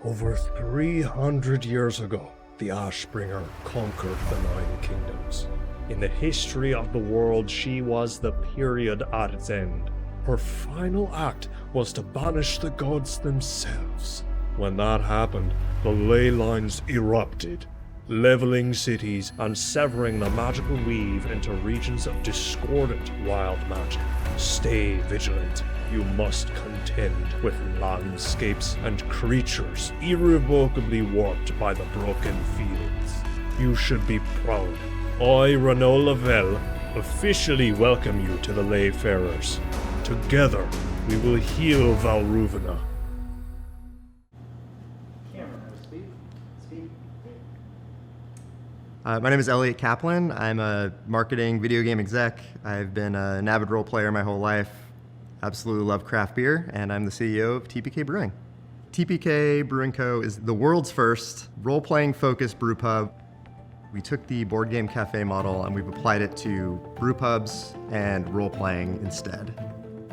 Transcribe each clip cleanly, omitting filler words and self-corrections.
Over 300 years ago, the Ashbringer conquered the Nine Kingdoms. In the history of the world, she was the period at its end. Her final act was to banish the gods themselves. When that happened, the ley lines erupted, leveling cities and severing the magical weave into regions of discordant wild magic. Stay vigilant. You must contend with landscapes and creatures irrevocably warped by the broken fields. You should be proud. I, Renaud Lavelle, officially welcome you to the Layfarers. Together, we will heal Valruvena. My name is Elliot Kaplan. I'm a marketing video game exec. I've been an avid role player my whole life. Absolutely love craft beer, and I'm the CEO of TPK Brewing. TPK Brewing Co. is the world's first role-playing focused brew pub. We took the board game cafe model and we've applied it to brew pubs and role-playing instead.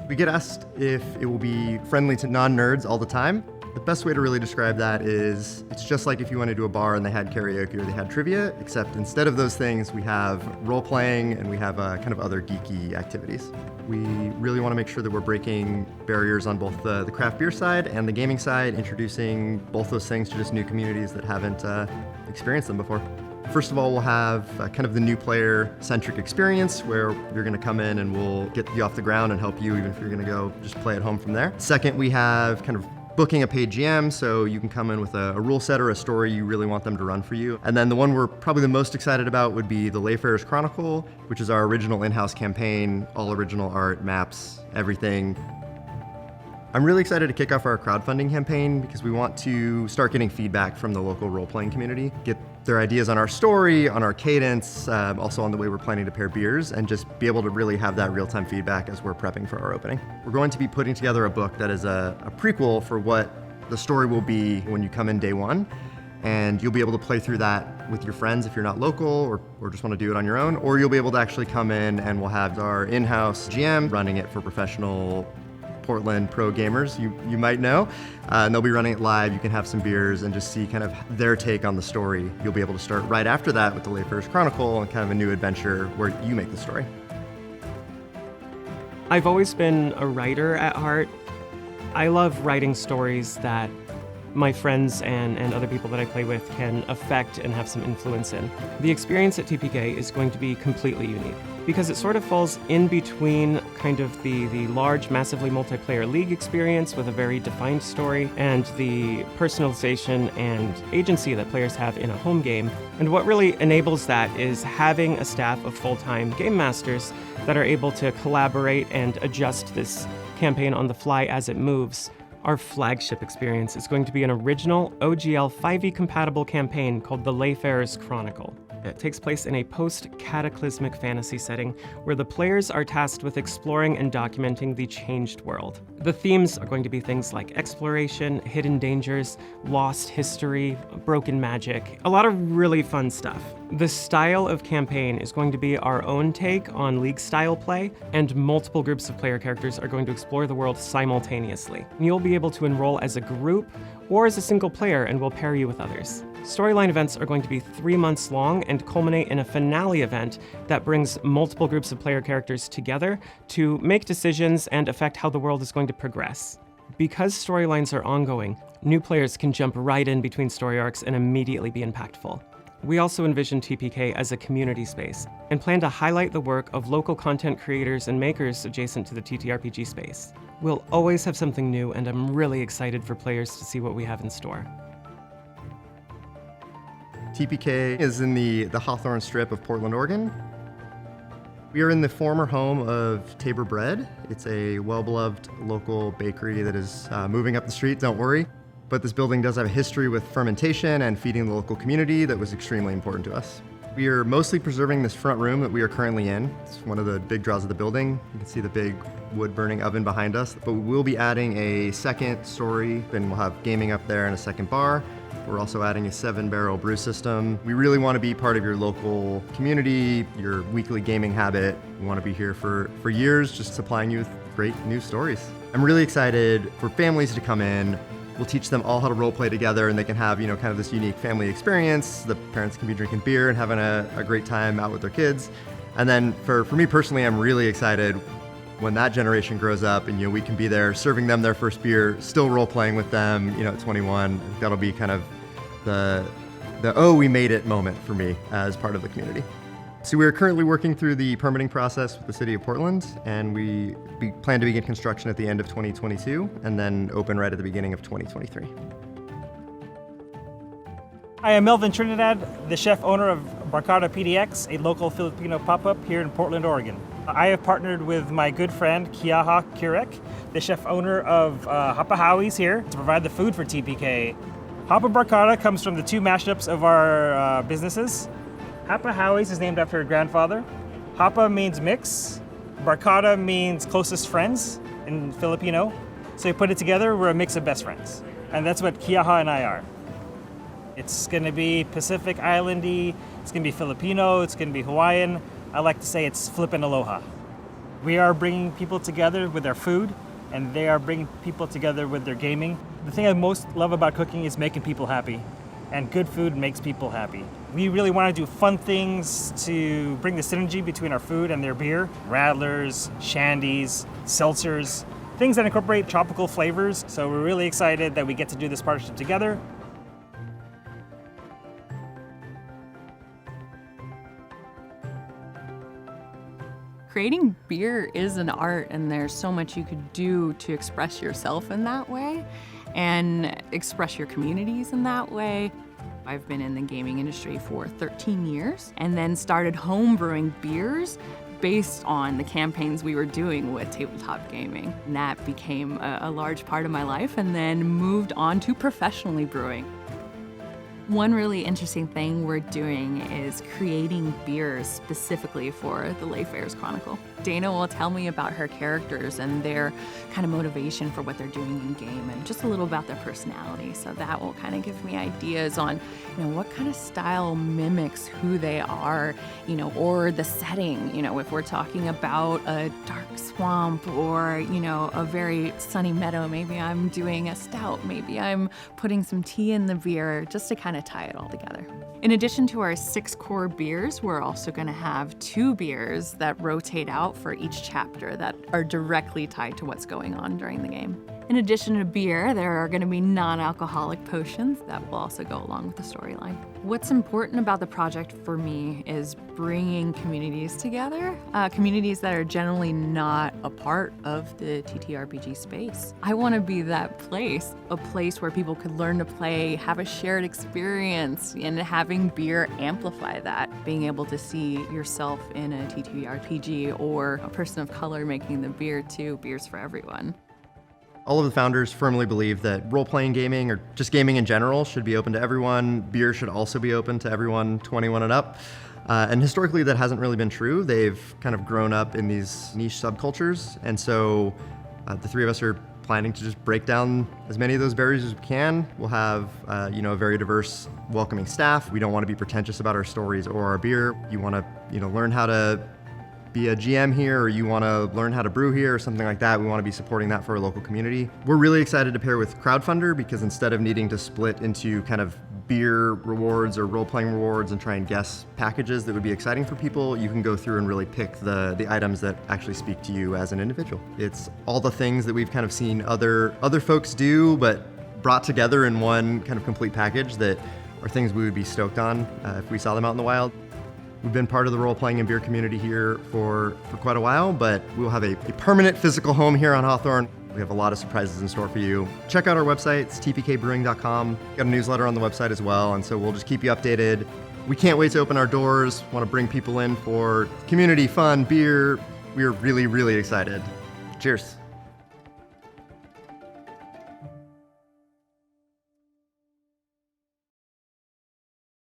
We get asked if it will be friendly to non-nerds all the time. The best way to really describe that is it's just like if you went into a bar and they had karaoke or they had trivia, except instead of those things, we have role-playing and we have kind of other geeky activities. We really want to make sure that we're breaking barriers on both the craft beer side and the gaming side, introducing both those things to just new communities that haven't experienced them before. First of all, we'll have kind of the new player-centric experience where you're going to come in and we'll get you off the ground and help you even if you're going to go just play at home from there. Second, we have kind of booking a paid GM, so you can come in with a rule set or a story you really want them to run for you. And then the one we're probably the most excited about would be the Layfarers Chronicle, which is our original in-house campaign, all original art, maps, everything. I'm really excited to kick off our crowdfunding campaign because we want to start getting feedback from the local role-playing community, get their ideas on our story, on our cadence, also on the way we're planning to pair beers, and just be able to really have that real-time feedback as we're prepping for our opening. We're going to be putting together a book that is a prequel for what the story will be when you come in day one, and you'll be able to play through that with your friends if you're not local or just want to do it on your own, or you'll be able to actually come in and we'll have our in-house GM running it for professional Portland pro gamers you might know, and they'll be running it live. You can have some beers and just see kind of their take on the story. You'll be able to start right after that with the Layfarers Chronicle and kind of a new adventure where you make the story. I've always been a writer at heart. I love writing stories that my friends and other people that I play with can affect and have some influence in. The experience at TPK is going to be completely unique because it sort of falls in between kind of the large, massively multiplayer league experience with a very defined story and the personalization and agency that players have in a home game. And what really enables that is having a staff of full-time game masters that are able to collaborate and adjust this campaign on the fly as it moves. Our flagship experience is going to be an original OGL 5e compatible campaign called the Layfarers Chronicle. It takes place in a post-cataclysmic fantasy setting where the players are tasked with exploring and documenting the changed world. The themes are going to be things like exploration, hidden dangers, lost history, broken magic, a lot of really fun stuff. The style of campaign is going to be our own take on League-style play, and multiple groups of player characters are going to explore the world simultaneously. You'll be able to enroll as a group or as a single player, and we'll pair you with others. Storyline events are going to be 3 months long and culminate in a finale event that brings multiple groups of player characters together to make decisions and affect how the world is going to progress. Because storylines are ongoing, new players can jump right in between story arcs and immediately be impactful. We also envision TPK as a community space and plan to highlight the work of local content creators and makers adjacent to the TTRPG space. We'll always have something new, and I'm really excited for players to see what we have in store. TPK is in the Hawthorne Strip of Portland, Oregon. We are in the former home of Tabor Bread. It's a well-beloved local bakery that is moving up the street, don't worry. But this building does have a history with fermentation and feeding the local community that was extremely important to us. We are mostly preserving this front room that we are currently in. It's one of the big draws of the building. You can see the big wood-burning oven behind us. But we will be adding a second story, and we'll have gaming up there and a second bar. We're also adding a 7-barrel brew system. We really want to be part of your local community, your weekly gaming habit. We want to be here for years, just supplying you with great new stories. I'm really excited for families to come in. We'll teach them all how to role play together, and they can have, kind of this unique family experience. The parents can be drinking beer and having a great time out with their kids. And then for me personally, I'm really excited when that generation grows up and, we can be there serving them their first beer, still role playing with them, at 21. That'll be kind of the oh, we made it moment for me as part of the community. So we're currently working through the permitting process with the City of Portland, and we plan to begin construction at the end of 2022 and then open right at the beginning of 2023. I am Melvin Trinidad, the chef owner of Barcada PDX, a local Filipino pop-up here in Portland, Oregon. I have partnered with my good friend Kiaha Kirek, the chef owner of Hapa Howie's here, to provide the food for TPK. Hapa Barcada comes from the two mashups of our businesses. Hapa Howie's is named after her grandfather. Hapa means mix. Barcada means closest friends in Filipino. So you put it together, we're a mix of best friends. And that's what Kiaha and I are. It's gonna be Pacific Islandy, it's gonna be Filipino, it's gonna be Hawaiian. I like to say it's flippin' aloha. We are bringing people together with our food, and they are bringing people together with their gaming. The thing I most love about cooking is making people happy, and good food makes people happy. We really want to do fun things to bring the synergy between our food and their beer. Radlers, shandies, seltzers, things that incorporate tropical flavors. So we're really excited that we get to do this partnership together. Creating beer is an art, and there's so much you could do to express yourself in that way and express your communities in that way. I've been in the gaming industry for 13 years and then started home brewing beers based on the campaigns we were doing with tabletop gaming. And that became a large part of my life, and then moved on to professionally brewing. One really interesting thing we're doing is creating beers specifically for the Layfarers Chronicle. Dana will tell me about her characters and their kind of motivation for what they're doing in game, and just a little about their personality. So that will kind of give me ideas on, what kind of style mimics who they are, or the setting. If we're talking about a dark swamp or, a very sunny meadow, maybe I'm doing a stout, maybe I'm putting some tea in the beer, just to kind of tie it all together. In addition to our 6 core beers, we're also going to have 2 beers that rotate out for each chapter that are directly tied to what's going on during the game. In addition to beer, there are going to be non-alcoholic potions that will also go along with the storyline. What's important about the project for me is bringing communities together, communities that are generally not a part of the TTRPG space. I want to be that place, a place where people could learn to play, have a shared experience, and having beer amplify that. Being able to see yourself in a TTRPG or a person of color making the beer too. Beer's for everyone. All of the founders firmly believe that role-playing gaming, or just gaming in general, should be open to everyone. Beer should also be open to everyone 21 and up. And historically, that hasn't really been true. They've kind of grown up in these niche subcultures. And so the three of us are planning to just break down as many of those barriers as we can. We'll have a very diverse, welcoming staff. We don't want to be pretentious about our stories or our beer. You want to learn how to be a GM here, or you want to learn how to brew here or something like that. We want to be supporting that for our local community. We're really excited to pair with Crowdfunder, because instead of needing to split into kind of beer rewards or role-playing rewards and try and guess packages that would be exciting for people, you can go through and really pick the items that actually speak to you as an individual. It's all the things that we've kind of seen other folks do, but brought together in one kind of complete package that are things we would be stoked on if we saw them out in the wild. We've been part of the role-playing and beer community here for quite a while, but we'll have a permanent physical home here on Hawthorne. We have a lot of surprises in store for you. Check out our website, it's tpkbrewing.com. Got a newsletter on the website as well, and so we'll just keep you updated. We can't wait to open our doors, want to bring people in for community, fun, beer. We are really, really excited. Cheers.